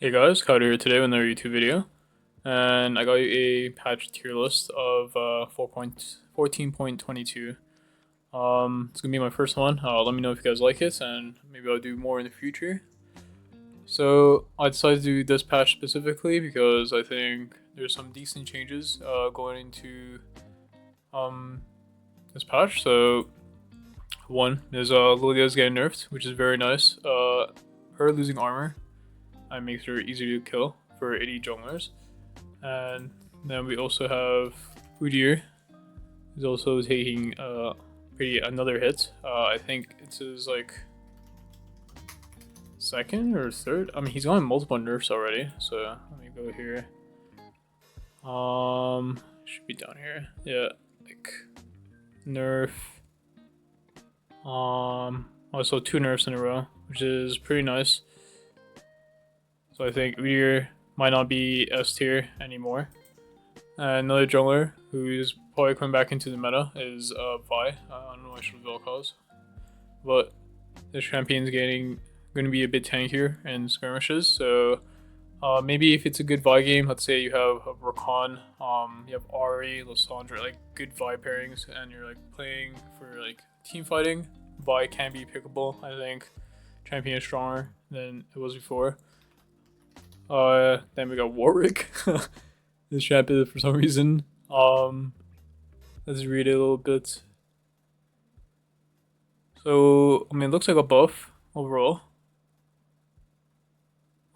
Hey guys, Kaido here today with another YouTube video, and I got you a patch tier list of 4.14.22. It's gonna be my first one. Let me know if you guys like it, and maybe I'll do more in the future. So I decided to do this patch specifically because I think there's some decent changes going into um this patch. So one is Lilia's getting nerfed, which is very nice. Her losing armor makes her easier to kill for 80 junglers. And then we also have Udyr, who's also taking another hit. I think it's his like second or third. I mean, he's gotten multiple nerfs already. So let me go here. Should be down here. Yeah, like nerf. Also two nerfs in a row, which is pretty nice. So I think Udyr might not be S tier anymore. Another jungler who's probably coming back into the meta is Vi. I don't know what should have cause, but this champion's going to be a bit tankier in skirmishes. So maybe if it's a good Vi game, let's say you have a Rakan, you have Ari, Lissandra, like good Vi pairings, and you're like playing for like team fighting. Vi can be pickable. I think champion is stronger than it was before. Then we got Warwick. This champion for some reason. Let's read it a little bit. So I mean, it looks like a buff overall.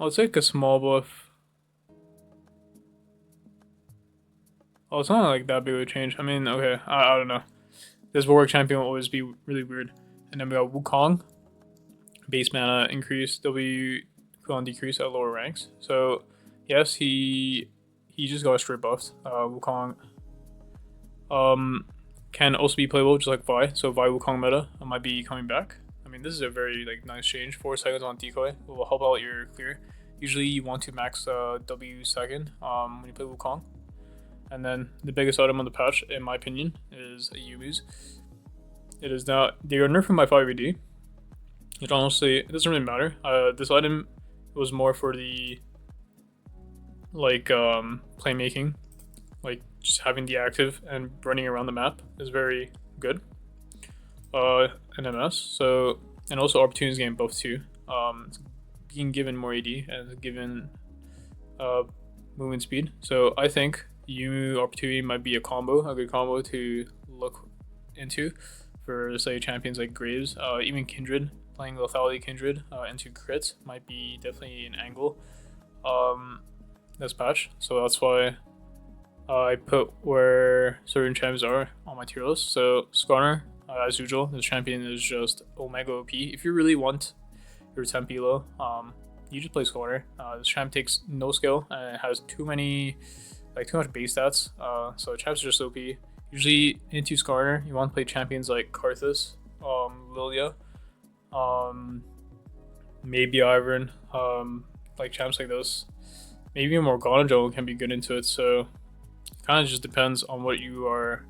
Oh, it's like a small buff. Oh, it's not like that big of a change. I mean, okay, I don't know. This Warwick champion will always be really weird. And then we got Wukong. Base mana increase, W cooldown decrease at lower ranks. So yes, he just got straight buffed. Wukong can also be playable just like Vi. So Vi Wukong meta might be coming back. I mean, this is a very like nice change. 4 seconds on decoy will help out your clear. Usually you want to max W second when you play Wukong. And then the biggest item on the patch, in my opinion, is Yumu's. It is now they are nerfing by 5AD. It honestly it doesn't really matter. This item was more for the like playmaking, like just having the active and running around the map is very good. NMS. So and also opportunities game both too. It's being given more AD and given movement speed. So I think Yumu opportunity might be a good combo to look into for say champions like Graves, even Kindred. Playing Lethality Kindred into crits might be definitely an angle this patch. So that's why I put where certain champs are on my tier list. So Skarner, as usual, this champion is just Omega OP. If you really want your Tempe low, you just play Skarner. This champ takes no skill and it has too much base stats. So champs are just OP. Usually into Skarner, you want to play champions like Kha'zix, Lilia, maybe Ivern, like champs like this. Maybe Morgana jungle can be good into it. So kind of just depends on what you are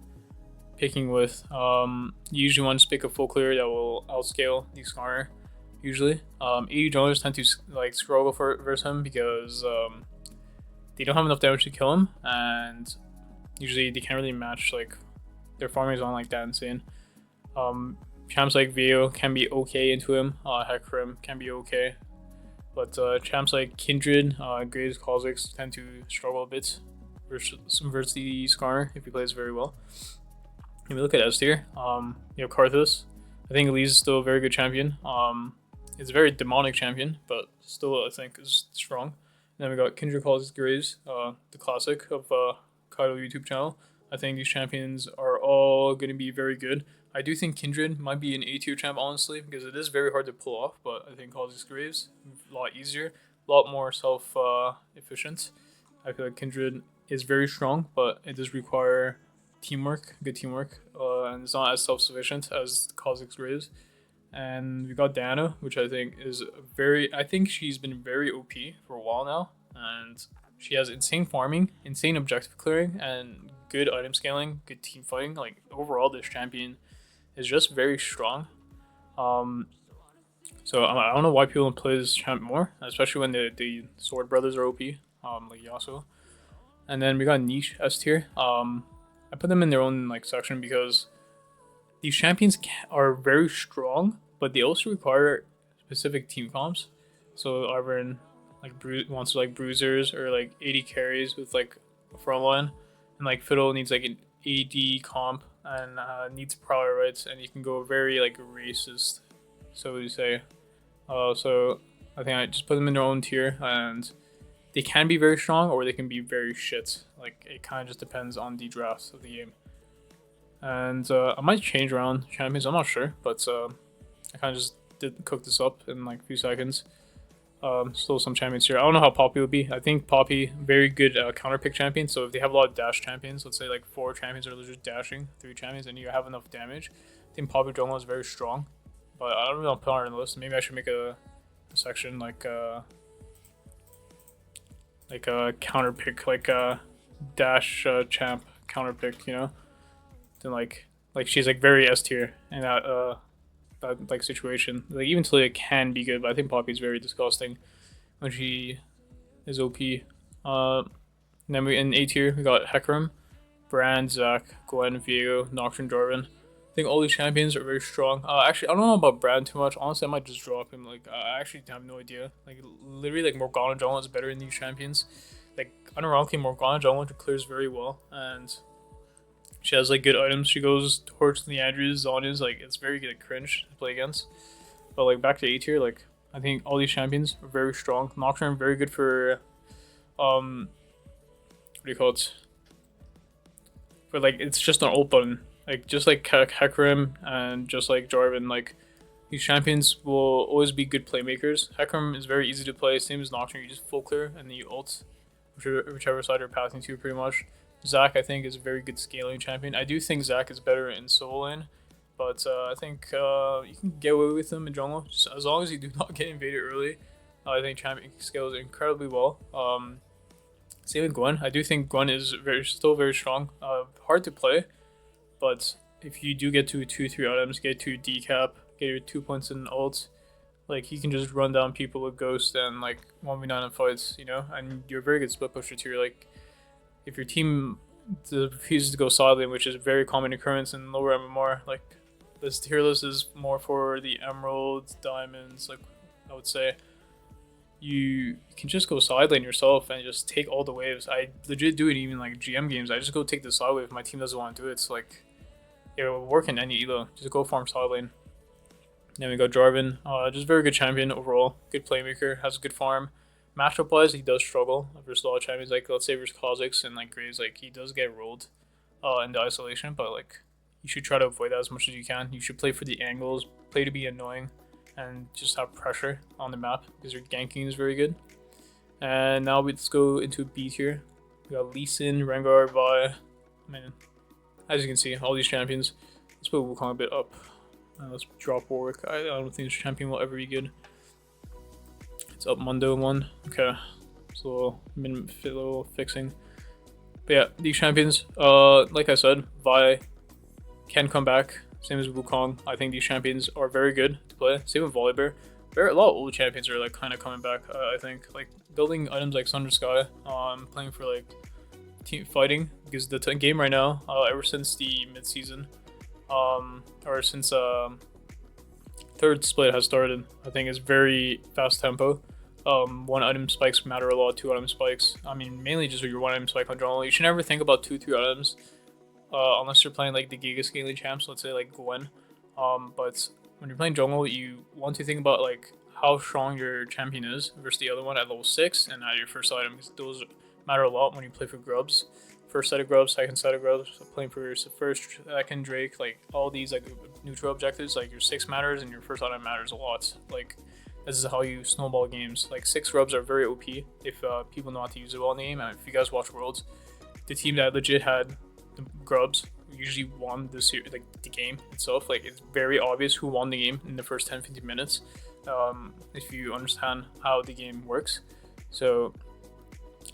picking with. You usually want to pick a full clear that will outscale the Skarner. Usually, 80 junglers tend to like struggle versus him because they don't have enough damage to kill him, and usually they can't really match like their farming is not like that insane. Champs like Veo can be okay into him. Hecarim can be okay, but champs like Kindred, Graves, Kha'zix tend to struggle a bit versus the Skarner if he plays very well. If we look at S tier, you have Karthus. I think Elise is still a very good champion. It's a very demonic champion, but still I think is strong. And then we got Kindred Kha'zix Graves, the classic of Kaido YouTube channel. I think these champions are all going to be very good. I do think Kindred might be an A tier champ, honestly, because it is very hard to pull off, but I think Kha'zix Graves a lot easier, a lot more self efficient. I feel like Kindred is very strong, but it does require teamwork, good teamwork, and it's not as self sufficient as Kha'zix Graves. And we got Diana, which I think is I think she's been very OP for a while now, and she has insane farming, insane objective clearing, and good item scaling, good team fighting. Like overall, this champion is just very strong. So I don't know why people play this champ more, especially when the sword brothers are OP, like Yasuo. And then we got niche S tier. I put them in their own like section because these champions are very strong, but they also require specific team comps. So Arvin like wants to like bruisers or like 80 carries with like a front line, and like Fiddle needs like an AD comp and needs prowler rights, and you can go very like racist, so you say. So I think I just put them in their own tier, and they can be very strong or they can be very shit. Like it kind of just depends on the drafts of the game. And I might change around champions. I'm not sure, but I kind of just did cook this up in like a few seconds. Still some champions here. I don't know how Poppy would be. I think Poppy very good counter pick champion. So if they have a lot of dash champions, let's say like 4 champions are just dashing, 3 champions, and you have enough damage, I think Poppy jungle is very strong. But I don't really want to put her on the list. Maybe I should make a section like a counter pick, like a dash champ counter pick, you know. Then like she's like very S tier in that like situation. Like even Talia can be good, but I think Poppy's very disgusting when she is OP. Then we in A tier we got Hecarim, Brand, Zac, Gwen, Viego, Nocturne, Jarvan. I think all these champions are very strong. Actually, I don't know about Brand too much. Honestly, I might just drop him. Like, I actually have no idea. Like, literally, like Morgana jungle is better than these champions. Like, unironically, Morgana jungle clears very well, and she has like good items. She goes towards the Andrews, Zonya's. Like, it's very good, cringe to play against. But like back to A tier, like I think all these champions are very strong. Nocturne very good for what do you call it? For like it's just an ult button. Like just like Hecarim and just like Jarvan, like these champions will always be good playmakers. Hecarim is very easy to play, same as Nocturne. You just full clear and then you ult whichever side you're passing to, pretty much. Zac, I think, is a very good scaling champion. I do think Zac is better in solo lane, but I think you can get away with him in jungle just as long as you do not get invaded early. I think champion scales incredibly well. Same with Gwen. I do think Gwen is still very strong. Hard to play, but if you do get to 2-3 items, get to decap, get your 2 points in ult, like he can just run down people with Ghost and like 1v9 in fights, you know. And you're a very good split pusher too. Like if your team refuses to go side lane, which is a very common occurrence in lower MMR, like this tier list is more for the emeralds, diamonds. Like I would say, you can just go side lane yourself and just take all the waves. I legit do it even like GM games. I just go take the side wave if my team doesn't want to do it. It's like it will work in any elo. Just go farm side lane. Then we got Jarvan, just very good champion overall. Good playmaker, has a good farm. Matchup wise, he does struggle versus a lot of champions. Like let's say versus Kha'Zix and like Graves, like he does get rolled in the isolation, but like you should try to avoid that as much as you can. You should play for the angles, play to be annoying, and just have pressure on the map because your ganking is very good. And now let's go into B tier. We got Lee Sin, Rengar, Vi. I mean, as you can see, all these champions. Let's put Wukong a bit up. Let's drop Warwick. I don't think this champion will ever be good. It's up Mundo 1. Okay. It's a little fixing. But yeah, these champions, like I said, Vi can come back. Same as Wukong. I think these champions are very good to play. Same with Volibear. A lot of old champions are like kind of coming back. I think like building items like Thunder Sky. Playing for like team fighting because the game right now, ever since the mid season, or since third split has started, I think it's very fast tempo. 1 item spikes matter a lot. 2 item spikes. I mean, mainly just your 1 item spike on jungle. You should never think about 2-3 items. Unless you're playing like the Giga scaling champs, let's say like Gwen. But when you're playing jungle, you want to think about like how strong your champion is versus the other one at level 6 and at your first item, because those matter a lot when you play for grubs. First set of grubs, second set of grubs, so playing for your first, second Drake, like all these like neutral objectives, like your 6 matters and your first item matters a lot. Like this is how you snowball games. Like 6 grubs are very OP if people know how to use it well in the game. And if you guys watch Worlds, the team that legit had the grubs usually won this like the game itself. Like it's very obvious who won the game in the first 10-15 minutes if you understand how the game works. So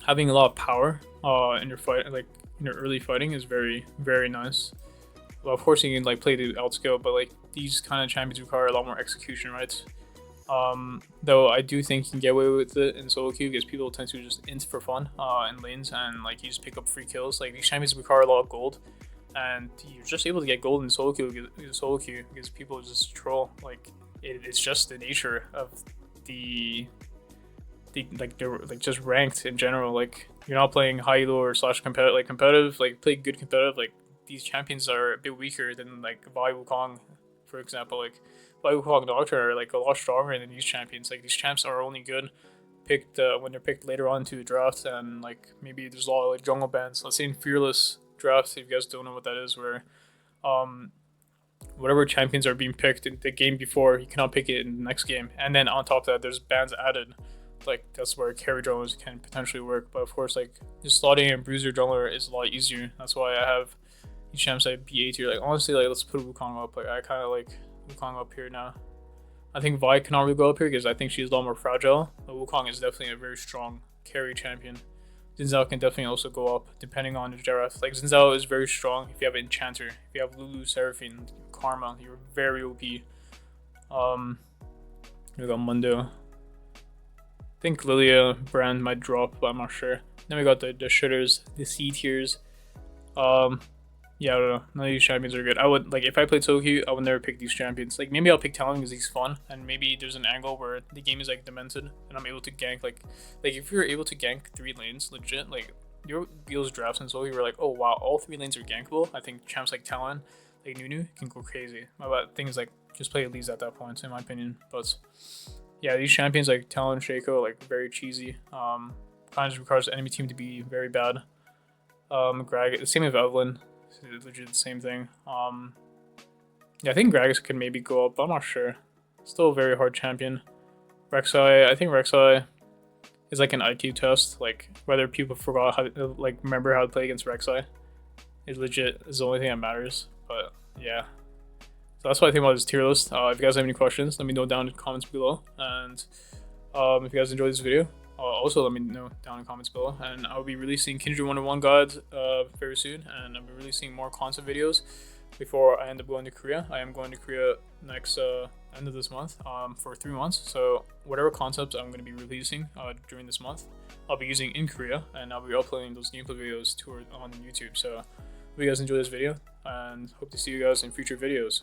having a lot of power in your fight, like in your early fighting, is very, very nice. Well, of course you can like play the outscale, but like these kind of champions require a lot more execution, right? Though I do think you can get away with it in solo queue because people tend to just int for fun in lanes, and like you just pick up free kills. Like these champions require a lot of gold, and you're just able to get gold in solo queue because people just troll. Like it's just the nature of the just ranked in general. Like you're not playing high elo or slash competitive. Like play good competitive. Like these champions are a bit weaker than like Vi Wukong, for example. Like Vi Wukong Doctor are like a lot stronger than these champions. Like these champs are only good picked when they're picked later on to the draft, and like maybe there's a lot of like jungle bans. Let's say in Fearless drafts, if you guys don't know what that is, where um whatever champions are being picked in the game before, you cannot pick it in the next game. And then on top of that, there's bans added. Like that's where carry junglers can potentially work. But of course, like just slotting a bruiser jungler is a lot easier. That's why I have these champs at B8 tier. Like honestly, like let's put Wukong up. Like I kind of like Wukong up here now. I think Vi cannot really go up here because I think she's a lot more fragile. But Wukong is definitely a very strong carry champion. Xin Zhao can definitely also go up depending on the draft. Like Xin Zhao is very strong if you have Enchanter. If you have Lulu, Seraphine, Karma, you're very OP. We got Mundo. I think Lilia brand might drop, but I'm not sure. Then we got the shitters, the C tiers. Yeah, I don't know. None of these champions are good. I would like if I played solo queue, I would never pick these champions. Like maybe I'll pick Talon because he's fun, and maybe there's an angle where the game is like demented and I'm able to gank like if you're able to gank 3 lanes legit, like your Beals drafts and solo you were like, oh wow, all 3 lanes are gankable. I think champs like Talon, like Nunu can go crazy. But things like just play Elise at that point, in my opinion. But yeah, these champions like Talon, Shaco, like very cheesy. Kind of just requires the enemy team to be very bad. Greg, the same with Evelyn. Legit the same thing. Yeah, I think Gragas could maybe go up, but I'm not sure. Still a very hard champion. Rek'Sai, I think Rek'Sai is like an IQ test, like whether people forgot how to, like remember how to play against Rek'Sai. It legit is the only thing that matters. But yeah, so that's what I think about this tier list. If you guys have any questions, let me know down in the comments below. And if you guys enjoyed this video, also let me know down in the comments below. And I'll be releasing Kindred 101 guides very soon, and I'll be releasing more concept videos before I end up going to Korea. I am going to Korea next end of this month for 3 months. So whatever concepts I'm going to be releasing during this month, I'll be using in Korea, and I'll be uploading those gameplay videos on YouTube. So hope you guys enjoy this video, and hope to see you guys in future videos.